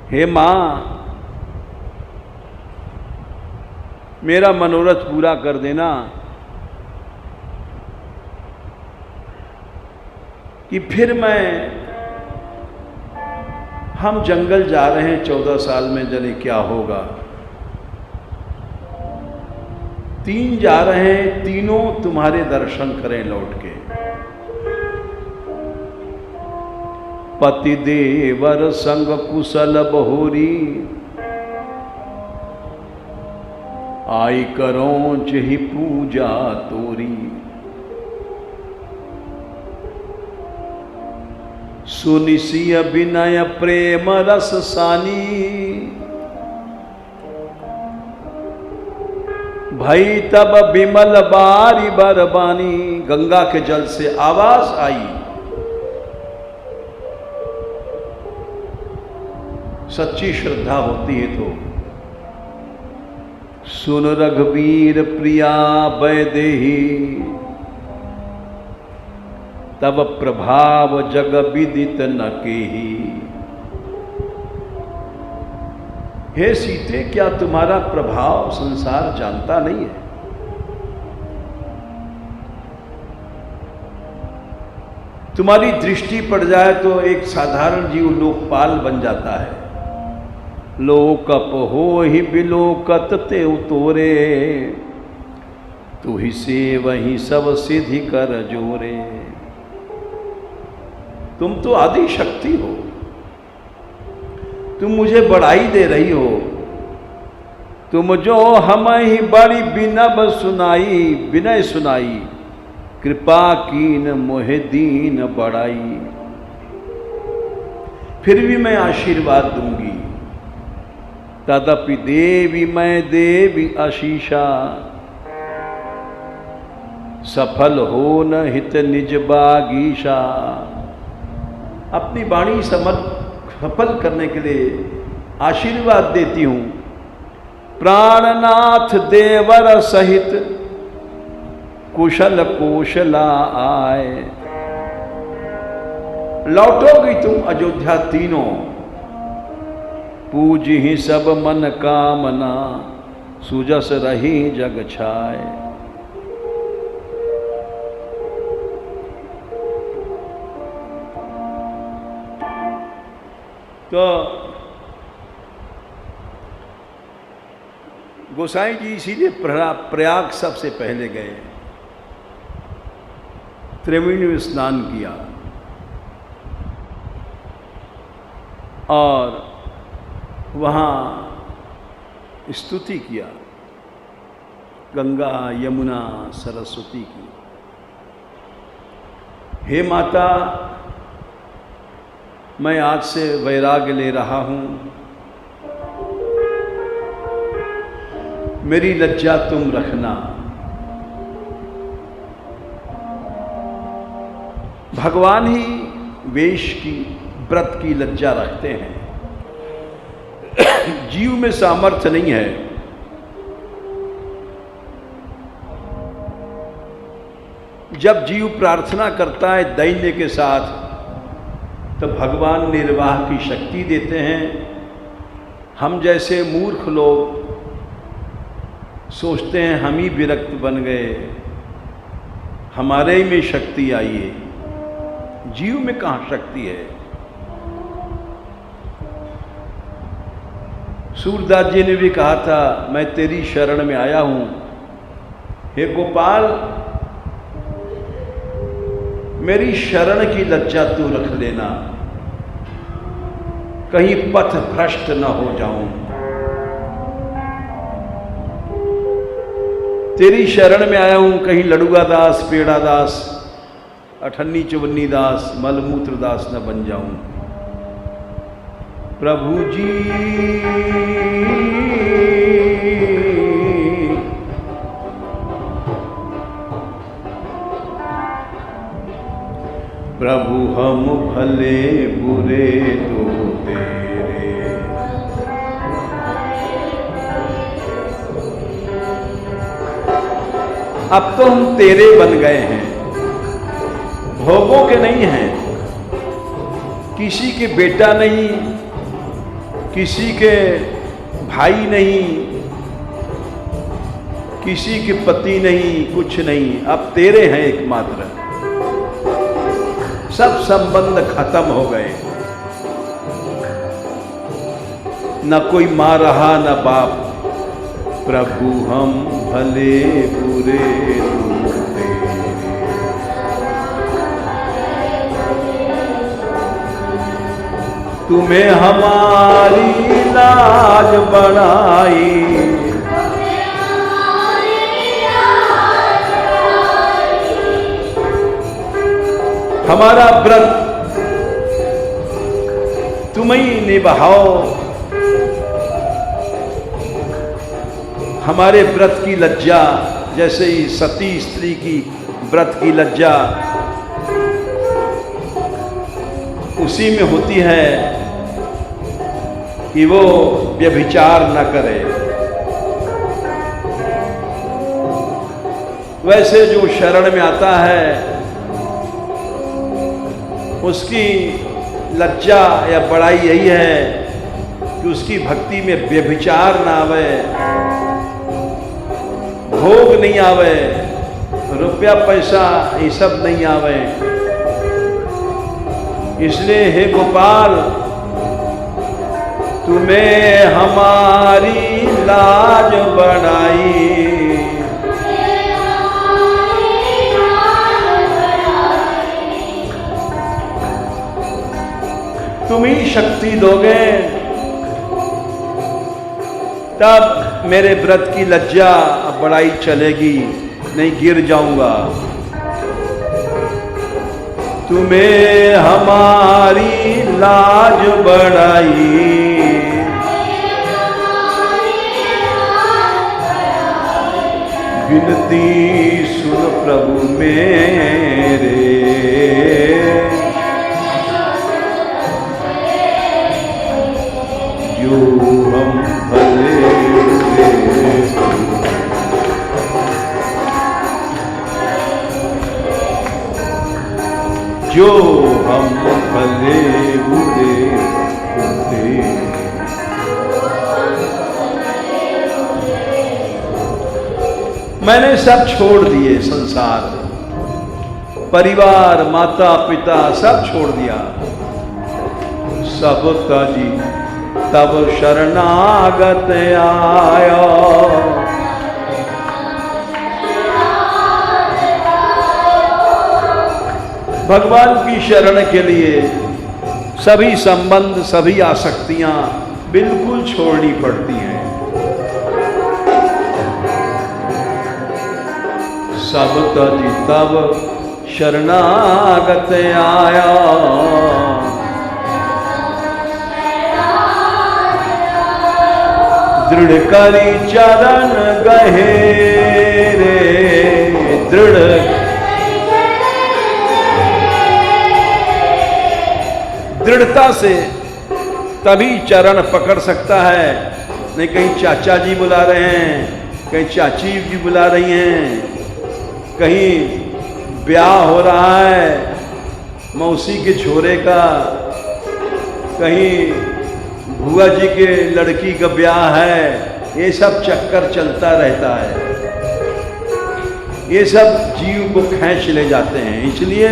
हे मां, मेरा मनोरथ पूरा कर देना कि फिर हम जंगल जा रहे हैं 14 साल में, जाने क्या होगा। 3 जा रहे हैं, तीनों तुम्हारे दर्शन करें लौट के। पति देवर संग कुशल बहुरी, आई करोंच ही पूजा तोरी। सुनिसिय विनय प्रेम रस सानी, भई तब विमल बारी बरबानी। गंगा के जल से आवाज आई, सच्ची श्रद्धा होती है तो। सुन रघुवीर प्रिया वैदेही, तब प्रभाव जग विदित न केही। हे सीते, क्या तुम्हारा प्रभाव संसार जानता नहीं है? तुम्हारी दृष्टि पड़ जाए तो एक साधारण जीव लोकपाल बन जाता है। लोकप हो ही बिलोकत ते उतोरे, तू ही से वही सब सिद्धि कर जोरे। तुम तो आदि शक्ति हो, तुम मुझे बड़ाई दे रही हो। तुम जो हम ही बड़ी बिनब सुनाई, विनय सुनाई, कृपा कीन मोहे दीन बड़ाई। फिर भी मैं आशीर्वाद दूंगी। तदपि देवी मैं देवी आशीषा, सफल हो न हित निज बागीशा। अपनी वाणी सफल करने के लिए आशीर्वाद देती हूं। प्राणनाथ देवर सहित कुशल कोशला आए। लौटोगी तुम अयोध्या तीनों, पूज ही सब मन कामना, सुजस रही जग छाए। तो गोसाई जी इसीलिए प्रयाग सबसे पहले गए, त्रिवेणी में स्नान किया और वहाँ स्तुति किया गंगा यमुना सरस्वती की। हे माता, मैं आज से वैराग्य ले रहा हूँ, मेरी लज्जा तुम रखना। भगवान ही वेश की, व्रत की लज्जा रखते हैं। जीव में सामर्थ्य नहीं है। जब जीव प्रार्थना करता है दैन्य के साथ, तो भगवान निर्वाह की शक्ति देते हैं। हम जैसे मूर्ख लोग सोचते हैं हम ही विरक्त बन गए, हमारे ही में शक्ति आई है। जीव में कहाँ शक्ति है? सूरदास जी ने भी कहा था, मैं तेरी शरण में आया हूं। हे गोपाल, मेरी शरण की लज्जा तू रख लेना, कहीं पथ भ्रष्ट न हो जाऊं। तेरी शरण में आया हूं, कहीं लड़ुआ दास, पेड़ा दास, अठन्नी चवन्नी दास, मलमूत्र दास न बन जाऊं। प्रभु जी प्रभु हम भले बुरे तो तेरे, अब तो हम तेरे बन गए हैं, भोगों के नहीं हैं। किसी के बेटा नहीं, किसी के भाई नहीं, किसी के पति नहीं, कुछ नहीं, अब तेरे हैं एकमात्र। सब संबंध खत्म हो गए, न कोई माँ रहा न बाप। प्रभु हम भले बुरे ढूंढते, तुम्हें हमारी लाज बढ़ाई। हमारा व्रत तुम ही निभाओ, हमारे व्रत की लज्जा, जैसे ही सती स्त्री की व्रत की लज्जा उसी में होती है कि वो व्यभिचार न करे, वैसे जो शरण में आता है उसकी लज्जा या बड़ाई यही है कि उसकी भक्ति में व्यभिचार ना आवे, भोग नहीं आवे, रुपया पैसा ये सब नहीं आवे। इसलिए हे गोपाल, तुम्हें हमारी लाज बढ़ाई। तुम ही शक्ति दोगे तब मेरे व्रत की लज्जा अब बढ़ाई चलेगी, नहीं गिर जाऊंगा। तुम्हें हमारी लाज बढ़ाई, विनती सुन प्रभु मेरे, जो हम भले जो हम भले बुरे होते। मैंने सब छोड़ दिए, संसार, परिवार, माता पिता सब छोड़ दिया। सब तजी तब शरणागत आया, भगवान की शरण के लिए सभी संबंध, सभी आसक्तियां बिल्कुल छोड़नी पड़ती हैं। सब तजी तब शरणागत आया, दृढ़ करी चरण गहेरे, दृढ़ता से तभी चरण पकड़ सकता है। नहीं कहीं चाचा जी बुला रहे हैं, कहीं चाची जी बुला रही हैं, कहीं ब्याह हो रहा है मौसी के छोरे का, कहीं बुआ जी के लड़की का ब्याह है, ये सब चक्कर चलता रहता है। ये सब जीव को खींच ले जाते हैं। इसलिए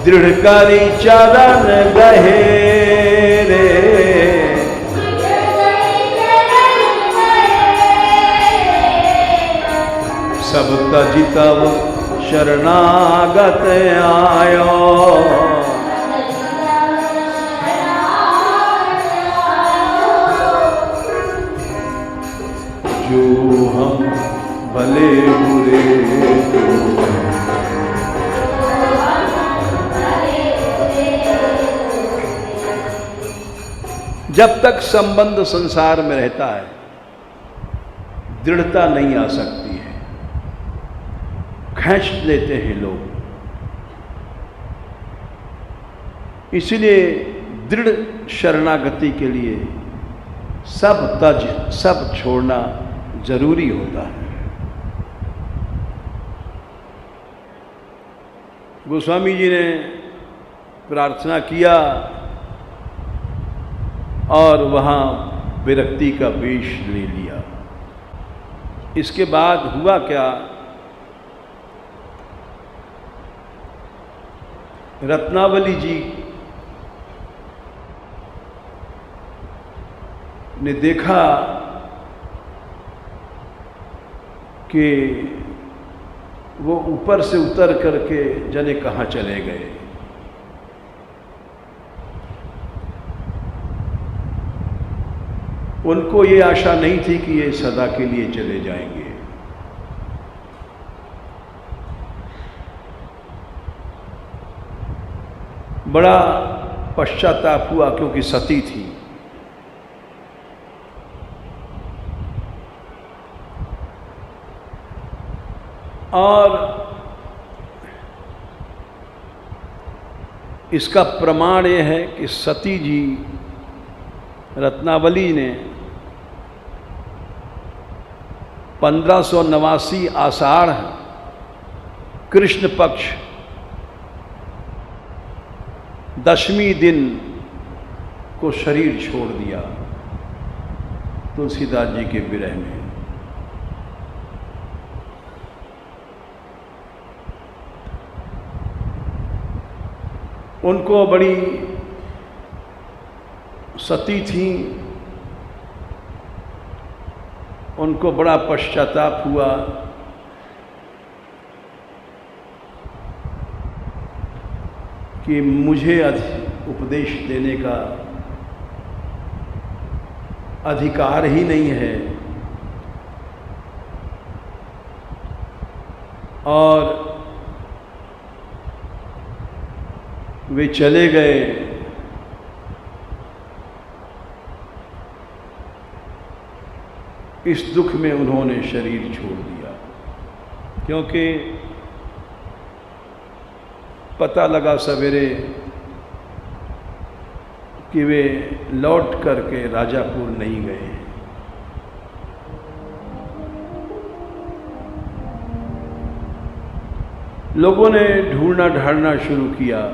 दृढ़कारी चरण गहेरे, सब तजी तब शरणागत आयो, जो हम भले बुरे जब तक संबंध संसार में रहता है दृढ़ता नहीं आ सकती है, खींच लेते हैं लोग। इसलिए दृढ़ शरणागति के लिए सब तज, सब छोड़ना जरूरी होता है। गोस्वामी जी ने प्रार्थना किया और वहाँ विरक्ति का वेश ले लिया। इसके बाद हुआ क्या, रत्नावली जी ने देखा कि वो ऊपर से उतर करके जाने कहाँ चले गए। उनको ये आशा नहीं थी कि ये सदा के लिए चले जाएंगे। बड़ा पश्चाताप हुआ क्योंकि सती थी। और इसका प्रमाण ये है कि सती जी रत्नावली ने 1589 आषाढ़ कृष्ण पक्ष 10वीं दिन को शरीर छोड़ दिया तुलसीदास जी के विरह में। उनको बड़ी सती थी, उनको बड़ा पश्चाताप हुआ कि मुझे उपदेश देने का अधिकार ही नहीं है, और वे चले गए। इस दुख में उन्होंने शरीर छोड़ दिया, क्योंकि पता लगा सवेरे कि वे लौट करके राजापुर नहीं गए। लोगों ने ढूंढना ढांढना शुरू किया।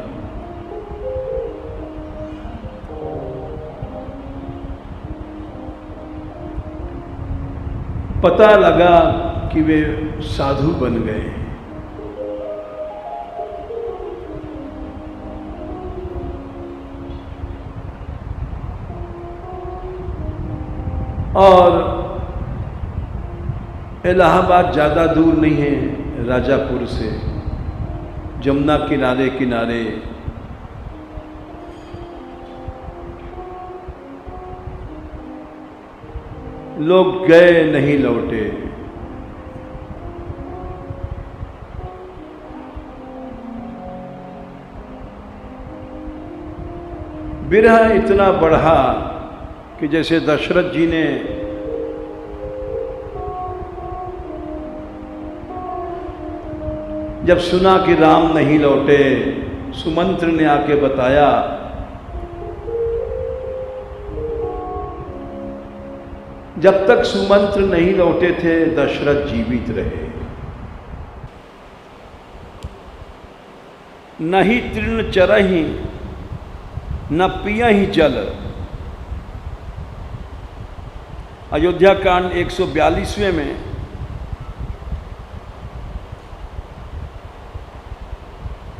पता लगा कि वे साधु बन गए। और इलाहाबाद ज़्यादा दूर नहीं है राजापुर से, जमुना किनारे किनारे। लोग गए नहीं लौटे। विरह इतना बढ़ा कि जैसे दशरथ जी ने जब सुना कि राम नहीं लौटे, सुमंत्र ने आके बताया, जब तक सुमंत्र नहीं लौटे थे दशरथ जीवित रहे। नहीं तृण चरहि न पियहि जल। अयोध्या कांड 142वें में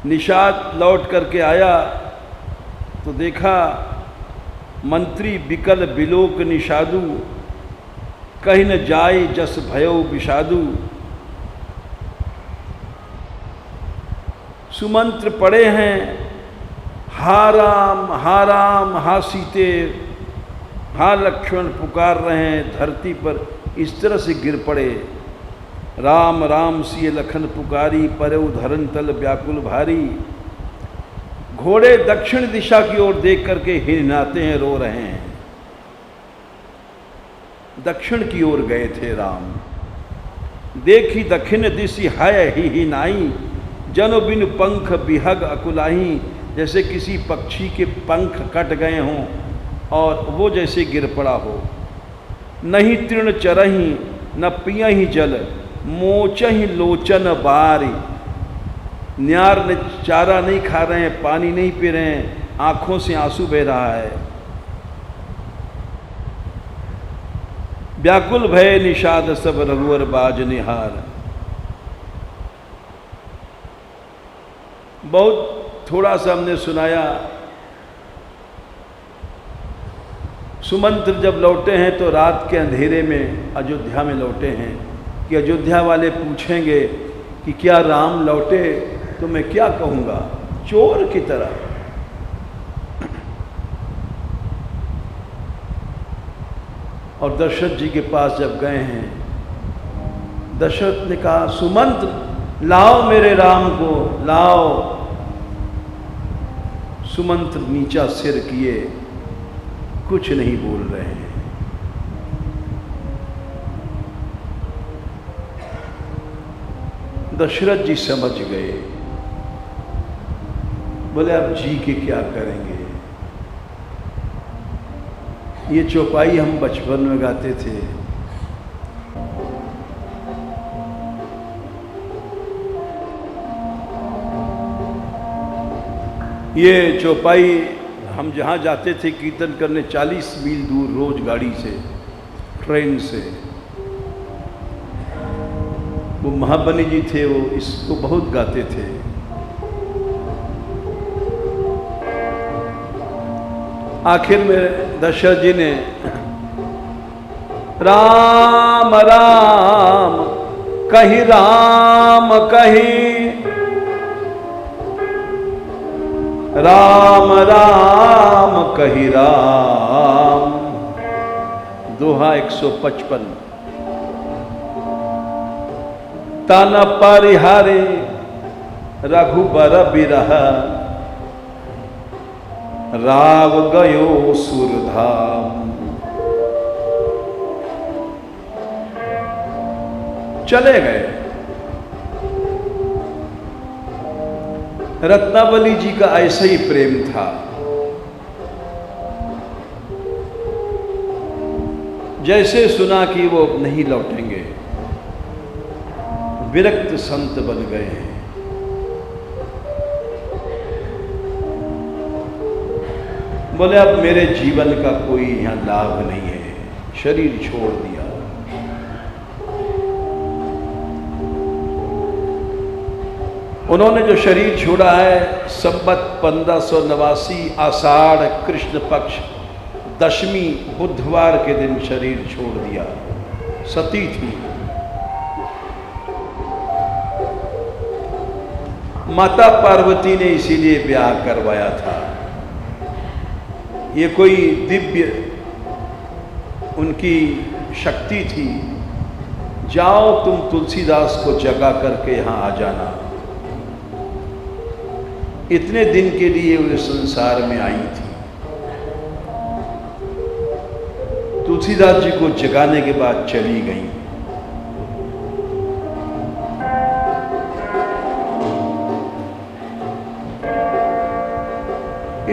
निषाद लौट करके आया तो देखा मंत्री बिकल बिलोक निषादु, कहीं न जाय जस भयो विषादु। सुमंत्र पड़े हैं, हा राम हा सीते हा लक्ष्मण पुकार रहे हैं, धरती पर इस तरह से गिर पड़े। राम राम सिय लखन पुकारी, परउ धरन तल व्याकुल भारी। घोड़े दक्षिण दिशा की ओर देख करके हिरनाते हैं, रो रहे हैं। दक्षिण की ओर गए थे राम। देखी दक्षिण दिशि है ही नाई, जनो बिनु पंख बिहग अकुलाही। जैसे किसी पक्षी के पंख कट गए हों और वो जैसे गिर पड़ा हो। नहीं तृण चरहि न पियहि जल, मोचहि लोचन बारी। न्यार ने चारा नहीं खा रहे हैं, पानी नहीं पी रहे हैं, आँखों से आंसू बह रहा है। व्याकुल भय निषाद सब रघुवर बाज निहार। बहुत थोड़ा सा हमने सुनाया। सुमंत्र जब लौटे हैं तो रात के अंधेरे में अयोध्या में लौटे हैं कि अयोध्या वाले पूछेंगे कि क्या राम लौटे, तो मैं क्या कहूँगा, चोर की तरह। और दशरथ जी के पास जब गए हैं, दशरथ ने कहा सुमंत्र लाओ मेरे राम को लाओ। सुमंत्र नीचा सिर किए, कुछ नहीं बोल रहे हैं। दशरथ जी समझ गए, बोले अब जी के क्या करेंगे। ये चौपाई हम बचपन में गाते थे। ये चौपाई हम जहाँ जाते थे कीर्तन करने 40 मील दूर रोज गाड़ी से, ट्रेन से, वो महाबली जी थे, वो इसको बहुत गाते थे। आखिर में दशरथ जी ने राम राम कही राम कही, राम राम कही राम, दोहा 155। ताना परिहारे रघुबर बिरह, राव गयो सुरधाम। चले गए। रत्नावली जी का ऐसा ही प्रेम था। जैसे सुना कि वो नहीं लौटेंगे, विरक्त संत बन गए हैं। बोले अब मेरे जीवन का कोई यहां लाभ नहीं है, शरीर छोड़ दिया। उन्होंने जो शरीर छोड़ा है, संवत 1589 आषाढ़ कृष्ण पक्ष दशमी बुधवार के दिन शरीर छोड़ दिया। सती थी। माता पार्वती ने इसीलिए ब्याह करवाया था। ये कोई दिव्य उनकी शक्ति थी। जाओ तुम तुलसीदास को जगा करके यहां आ जाना। इतने दिन के लिए वे संसार में आई थी। तुलसीदास जी को जगाने के बाद चली गई।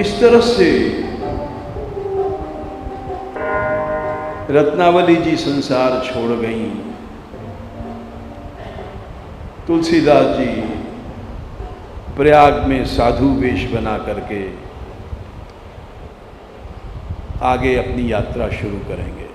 इस तरह से रत्नावली जी संसार छोड़ गई। तुलसीदास जी प्रयाग में साधु वेश बना करके आगे अपनी यात्रा शुरू करेंगे।